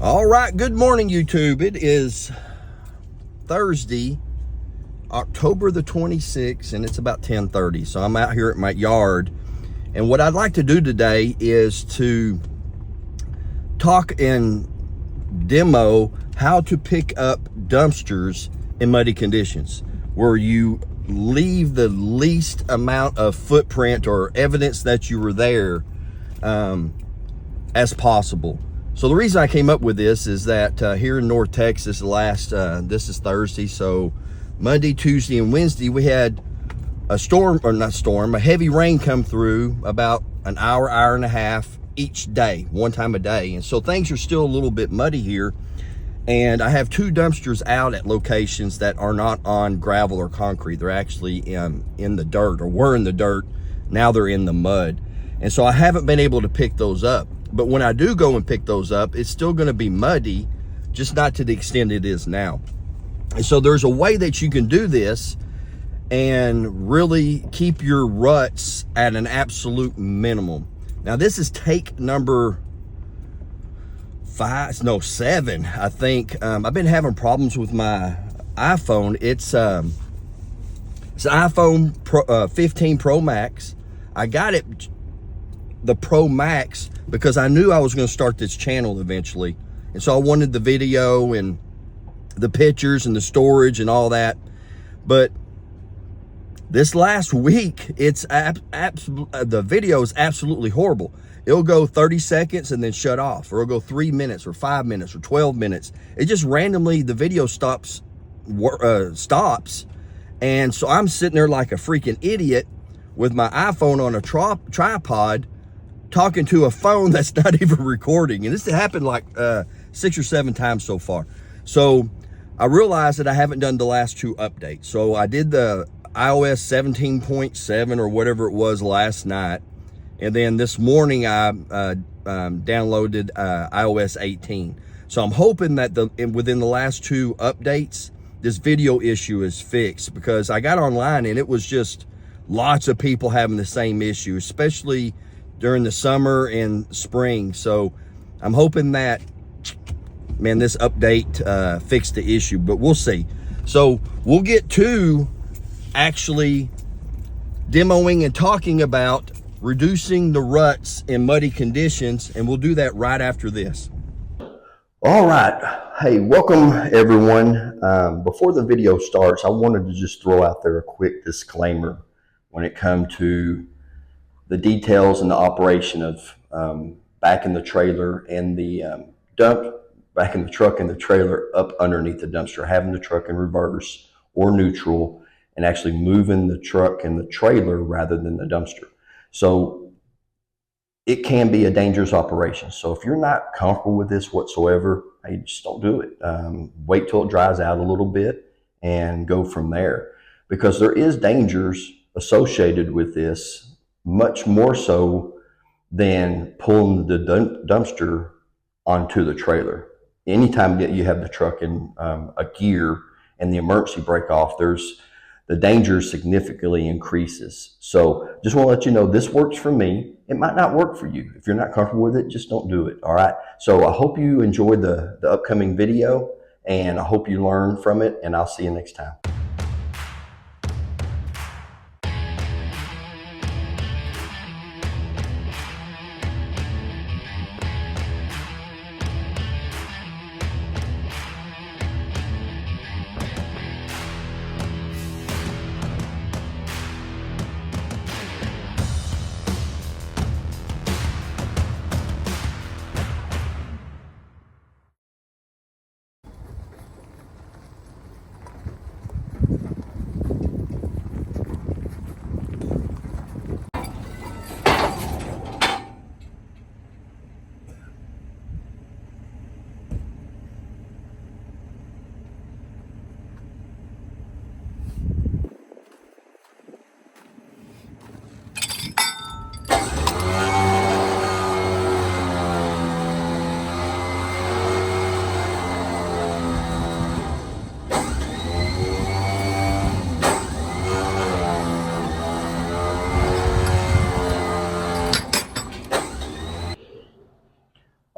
All right, good morning, YouTube. It is Thursday, October the 26th, and it's about 10:30. So I'm out here at my yard, and what I'd like to do today is to talk and demo how to pick up dumpsters in muddy conditions, where you leave the least amount of footprint or evidence that you were there as possible. So the reason I came up with this is that here in North Texas, this is Thursday, so Monday, Tuesday, and Wednesday, we had a heavy rain come through about an hour and a half each day, one time a day. And so things are still a little bit muddy here. And I have two dumpsters out at locations that are not on gravel or concrete. They're actually in the dirt, or were in the dirt. Now they're in the mud. And so I haven't been able to pick those up. But when I do go and pick those up, it's still going to be muddy, just not to the extent it is now. And so there's a way that you can do this and really keep your ruts at an absolute minimum. Now this is take number 7, I think. I've been having problems with my iPhone. It's an iPhone 15 Pro Max. I got it, the Pro Max, because I knew I was going to start this channel eventually. And so I wanted the video and the pictures and the storage and all that. But this last week, the video is absolutely horrible. It'll go 30 seconds and then shut off, or it'll go 3 minutes or 5 minutes or 12 minutes. It just randomly, the video stops. And so I'm sitting there like a freaking idiot with my iPhone on a tripod, talking to a phone that's not even recording. And this has happened like 6 or 7 times so far. So I realized that I haven't done the last 2 updates. So I did the iOS 17.7 or whatever it was last night. And then this morning I downloaded iOS 18. So I'm hoping that within the last 2 updates, this video issue is fixed, because I got online and it was just lots of people having the same issue, especially during the summer and spring. So I'm hoping that, man, this update fixed the issue, but we'll see. So we'll get to actually demoing and talking about reducing the ruts in muddy conditions, and we'll do that right after this. All right. Hey, welcome everyone. Before the video starts, I wanted to just throw out there a quick disclaimer when it comes to the details and the operation of backing the trailer and the backing the truck and the trailer up underneath the dumpster, having the truck in reverse or neutral, and actually moving the truck and the trailer rather than the dumpster. So it can be a dangerous operation. So if you're not comfortable with this whatsoever, hey, just don't do it. Wait till it dries out a little bit and go from there, because there is dangers associated with this, much more so than pulling the dumpster onto the trailer. Anytime that you have the truck in a gear and the emergency brake off, the danger significantly increases. So just want to let you know, this works for me. It might not work for you. If you're not comfortable with it, just don't do it. All right. So I hope you enjoyed the upcoming video, and I hope you learn from it, and I'll see you next time.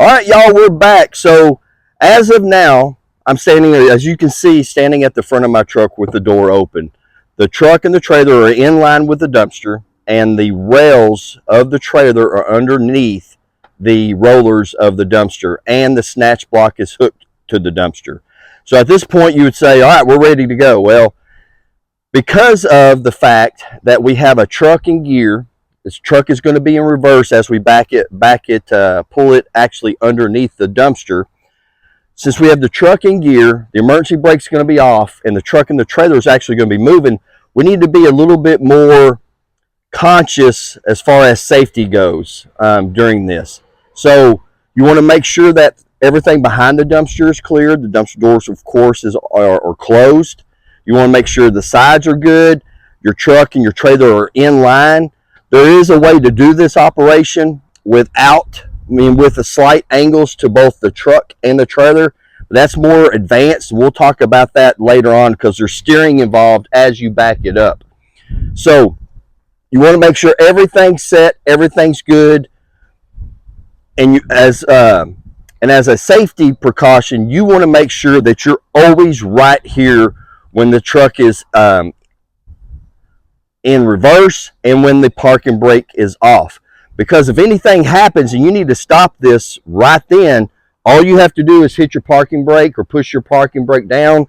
All right, y'all, we're back. So As of now, I'm standing, as you can see, standing at the front of my truck with the door open. The truck and the trailer are in line with the dumpster, and the rails of the trailer are underneath the rollers of the dumpster, and the snatch block is hooked to the dumpster. So at this point, you would say, all right, we're ready to go. Well, because of the fact that we have a truck in gear, this truck is going to be in reverse as we pull it actually underneath the dumpster. Since we have the truck in gear, the emergency brake's going to be off, and the truck and the trailer is actually going to be moving, we need to be a little bit more conscious as far as safety goes during this. So you want to make sure that everything behind the dumpster is cleared. The dumpster doors, of course, are closed. You want to make sure the sides are good, your truck and your trailer are in line. There is a way to do this operation with the slight angles to both the truck and the trailer. That's more advanced. We'll talk about that later on because there's steering involved as you back it up. So you want to make sure everything's set, everything's good, and as a safety precaution, you want to make sure that you're always right here when the truck is in reverse and when the parking brake is off. Because if anything happens and you need to stop this right then, all you have to do is hit your parking brake or push your parking brake down,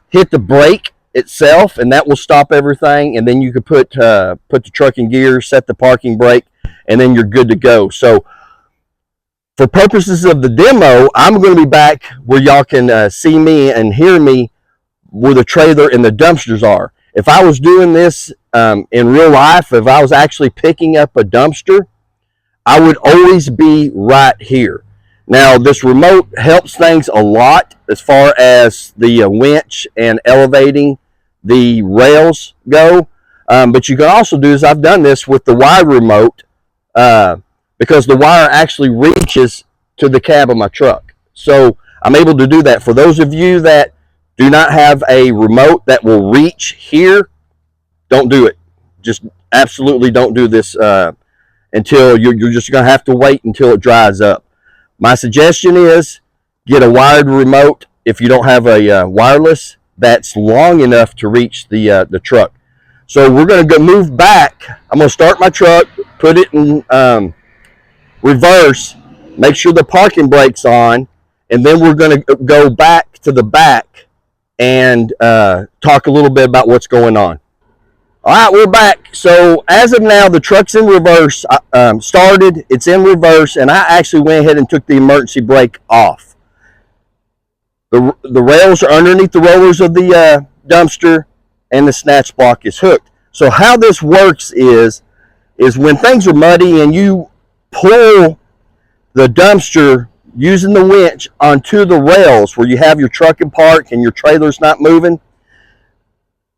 hit the brake itself, and that will stop everything. And then you could put the truck in gear, set the parking brake, and then you're good to go. So for purposes of the demo, I'm going to be back where y'all can see me and hear me where the trailer and the dumpsters are. If I was doing this in real life, if I was actually picking up a dumpster, I would always be right here. Now, this remote helps things a lot as far as the winch and elevating the rails go. But you can also do is I've done this with the wire remote because the wire actually reaches to the cab of my truck. So I'm able to do that. For those of you that do not have a remote that will reach here, don't do it. Just absolutely don't do this until you're just going to have to wait until it dries up. My suggestion is get a wired remote if you don't have a wireless that's long enough to reach the truck. So we're going to move back. I'm going to start my truck, put it in reverse, make sure the parking brake's on, and then we're going to go back to the back and talk a little bit about what's going on. All right, we're back. So as of now, the truck's in reverse. Started, it's in reverse, and I actually went ahead and took the emergency brake off. The rails are underneath the rollers of the dumpster, and the snatch block is hooked. So how this works is when things are muddy and you pull the dumpster using the winch onto the rails where you have your truck in park and your trailer's not moving,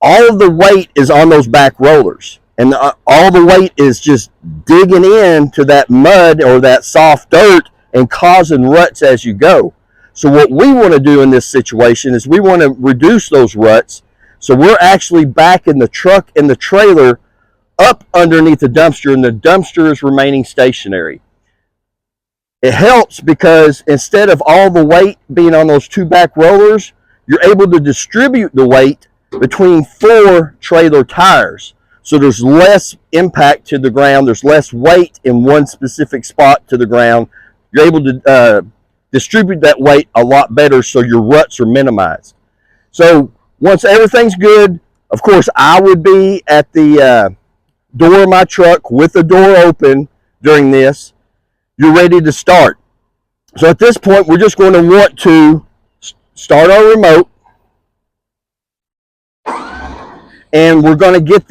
all of the weight is on those back rollers, and all the weight is just digging into that mud or that soft dirt and causing ruts as you go. So what we want to do in this situation is we want to reduce those ruts. So we're actually backing the truck and the trailer up underneath the dumpster, and the dumpster is remaining stationary. It helps because instead of all the weight being on those two back rollers, you're able to distribute the weight between 4 trailer tires. So there's less impact to the ground. There's less weight in one specific spot to the ground. You're able to distribute that weight a lot better so your ruts are minimized. So once everything's good, of course, I would be at the door of my truck with the door open during this. You're ready to start. So at this point, we're just going to want to start our remote, and we're going to get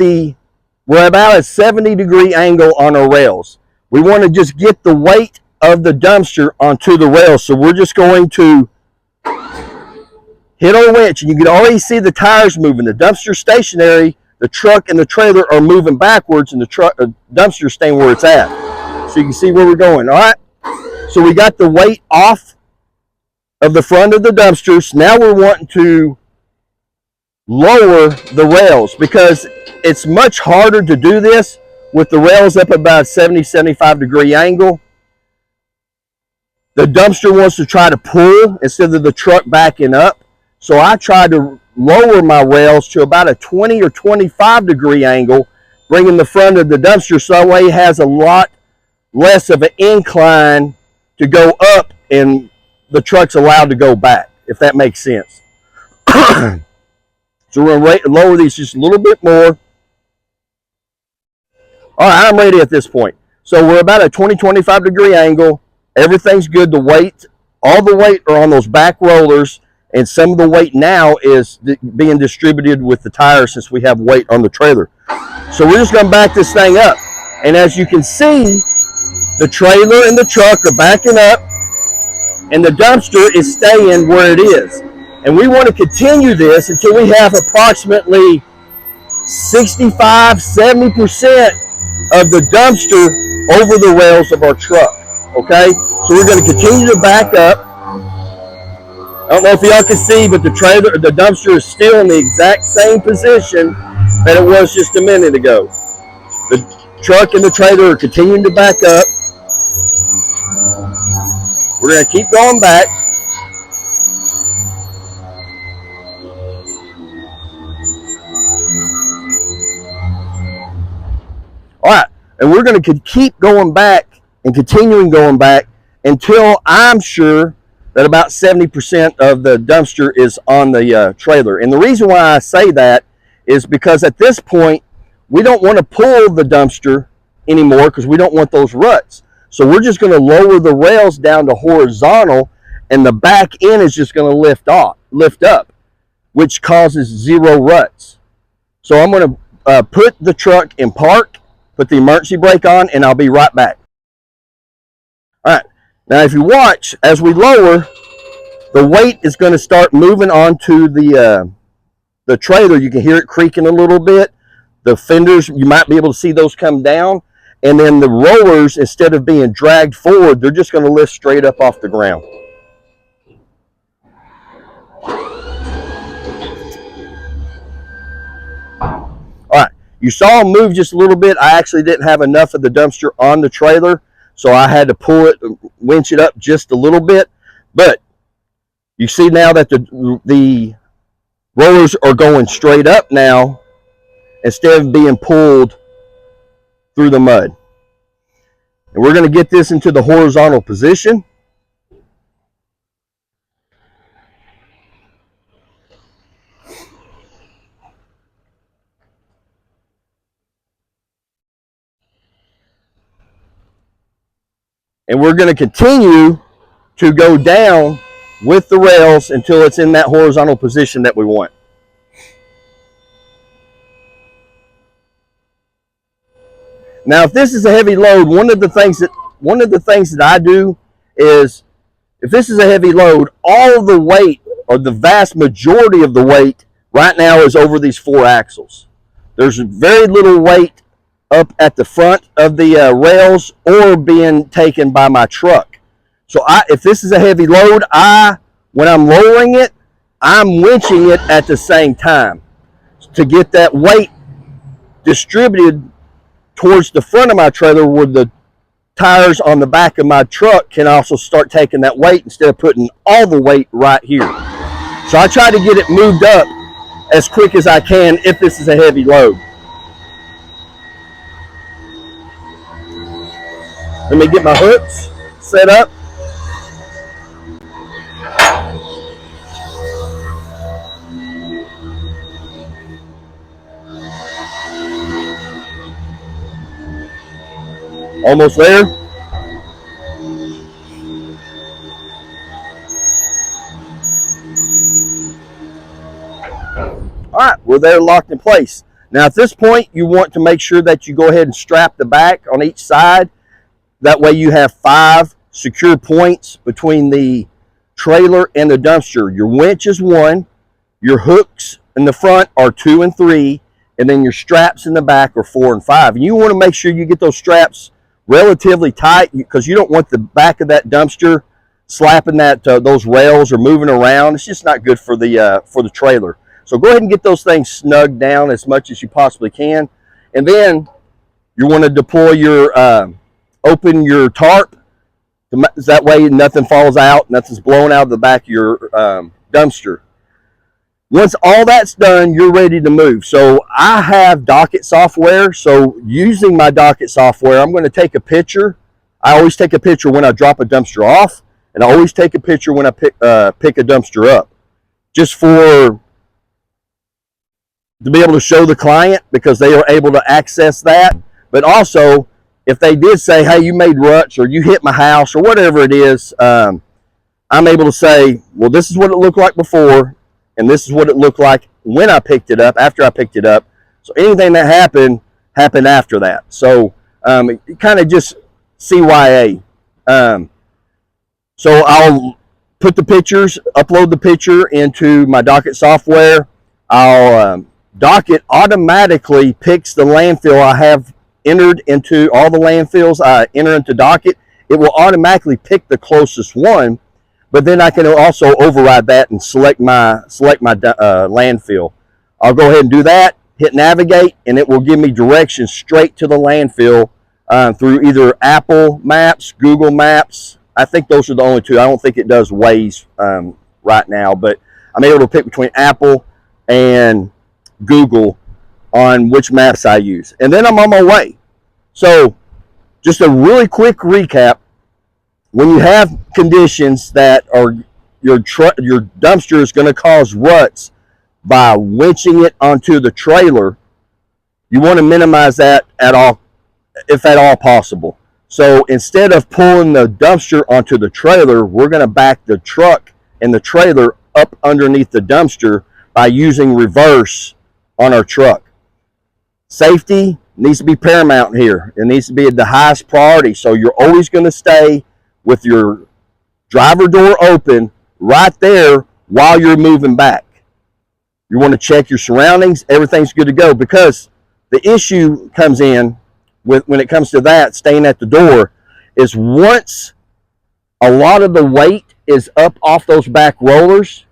we're about a 70-degree angle on our rails. We want to just get the weight of the dumpster onto the rails. So we're just going to hit our winch, and you can already see the tires moving. The dumpster stationary, the truck and the trailer are moving backwards, and the dumpster staying where it's at. So you can see where we're going. All right. So we got the weight off of the front of the dumpsters. Now we're wanting to lower the rails because it's much harder to do this with the rails up about 70-75 degree angle. The dumpster wants to try to pull instead of the truck backing up. So I tried to lower my rails to about a 20 or 25 degree angle, bringing the front of the dumpster so that way it has a lot less of an incline to go up and the truck's allowed to go back, if that makes sense. So we're going to lower these just a little bit more. All right, I'm ready at this point. So we're about a 20-25 degree angle. Everything's good. The weight, all the weight are on those back rollers, and some of the weight now is being distributed with the tires since we have weight on the trailer. So we're just going to back this thing up. And as you can see, the trailer and the truck are backing up, and the dumpster is staying where it is. And we want to continue this until we have approximately 65-70% of the dumpster over the rails of our truck. Okay, so we're going to continue to back up. I don't know if y'all can see, but the dumpster is still in the exact same position that it was just a minute ago. The truck and the trailer are continuing to back up. We're going to keep going back. All right, and we're going to keep going back and continuing going back until I'm sure that about 70% of the dumpster is on the trailer. And the reason why I say that is because at this point, we don't want to pull the dumpster anymore because we don't want those ruts. So we're just going to lower the rails down to horizontal, and the back end is just going to lift up, which causes 0 ruts. So I'm going to put the truck in park, put the emergency brake on, and I'll be right back. All right, now if you watch, as we lower, the weight is going to start moving onto the trailer. You can hear it creaking a little bit. The fenders, you might be able to see those come down. And then the rollers, instead of being dragged forward, they're just going to lift straight up off the ground. All right, you saw them move just a little bit. I actually didn't have enough of the dumpster on the trailer, so I had to pull it, winch it up just a little bit. But you see now that the rollers are going straight up now instead of being pulled through the mud. And we're going to get this into the horizontal position. And we're going to continue to go down with the rails until it's in that horizontal position that we want. Now, if this is a heavy load, one of the things that I do is, if this is a heavy load, all of the weight, or the vast majority of the weight right now, is over these 4 axles. There's very little weight up at the front of the rails or being taken by my truck. So if this is a heavy load, when I'm lowering it, I'm winching it at the same time to get that weight distributed towards the front of my trailer, where the tires on the back of my truck can also start taking that weight instead of putting all the weight right here. So I try to get it moved up as quick as I can if this is a heavy load. Let me get my hooks set up. Almost there. All right, we're there, locked in place. Now at this point, you want to make sure that you go ahead and strap the back on each side. That way you have 5 secure points between the trailer and the dumpster. Your winch is 1, your hooks in the front are 2 and 3, and then your straps in the back are 4 and 5. And you want to make sure you get those straps relatively tight, because you don't want the back of that dumpster slapping those rails or moving around. It's just not good for the trailer. So go ahead and get those things snugged down as much as you possibly can. And then you want to deploy your open your tarp That way nothing falls out, nothing's blown out of the back of your dumpster. Once all that's done, you're ready to move. So I have docket software. So using my docket software, I'm going to take a picture. I always take a picture when I drop a dumpster off, and I always take a picture when I pick a dumpster up, just to be able to show the client, because they are able to access that. But also, if they did say, hey, you made ruts, or you hit my house, or whatever it is, I'm able to say, well, this is what it looked like before, and this is what it looked like when I picked it up, after I picked it up. So anything that happened after that. So kind of just CYA. So I'll put the pictures, upload the picture into my docket software. I'll docket automatically picks the landfill I have entered into. All the landfills I enter into docket, it will automatically pick the closest one. But then I can also override that and select my landfill. I'll go ahead and do that, hit navigate, and it will give me directions straight to the landfill through either Apple Maps, Google Maps. I think those are the only two. I don't think it does Waze right now, but I'm able to pick between Apple and Google on which maps I use. And then I'm on my way. So just a really quick recap. When you have conditions that are your dumpster is going to cause ruts by winching it onto the trailer, you want to minimize that at all, if at all possible. So instead of pulling the dumpster onto the trailer, we're going to back the truck and the trailer up underneath the dumpster by using reverse on our truck. Safety needs to be paramount here. It needs to be the highest priority. So you're always going to stay with your driver door open right there while you're moving back. You want to check your surroundings. Everything's good to go, because the issue comes in when it comes to that, staying at the door, is once a lot of the weight is up off those back rollers,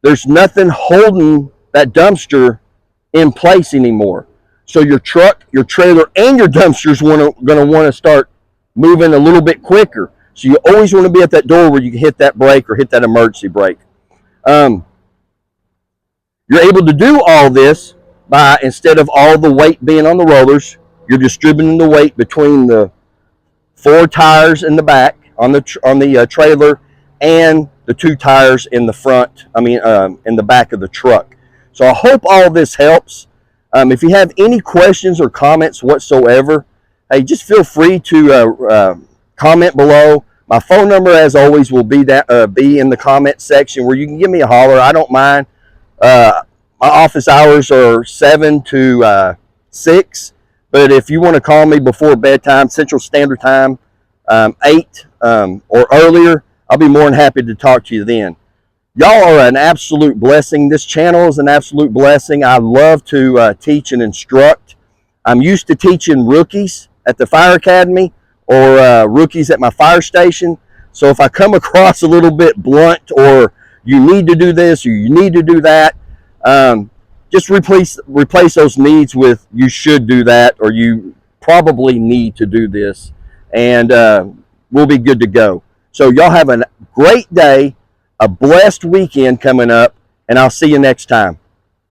there's nothing holding that dumpster in place anymore. So your truck, your trailer, and your dumpsters going to want to start moving a little bit quicker. So you always want to be at that door where you can hit that brake or hit that emergency brake. You're able to do all this by, instead of all the weight being on the rollers, you're distributing the weight between the 4 tires in the back on the trailer and the 2 tires in the front. In the back of the truck. So I hope all of this helps. If you have any questions or comments whatsoever, hey, just feel free to comment below. My phone number, as always, will be in the comment section where you can give me a holler. I don't mind. My office hours are 7 to 6, but if you want to call me before bedtime, Central Standard Time, 8 or earlier, I'll be more than happy to talk to you then. Y'all are an absolute blessing. This channel is an absolute blessing. I love to teach and instruct. I'm used to teaching rookies at the fire academy, or rookies at my fire station. So if I come across a little bit blunt, or you need to do this, or you need to do that, just replace those needs with you should do that, or you probably need to do this, and we'll be good to go. So y'all have a great day, a blessed weekend coming up, and I'll see you next time.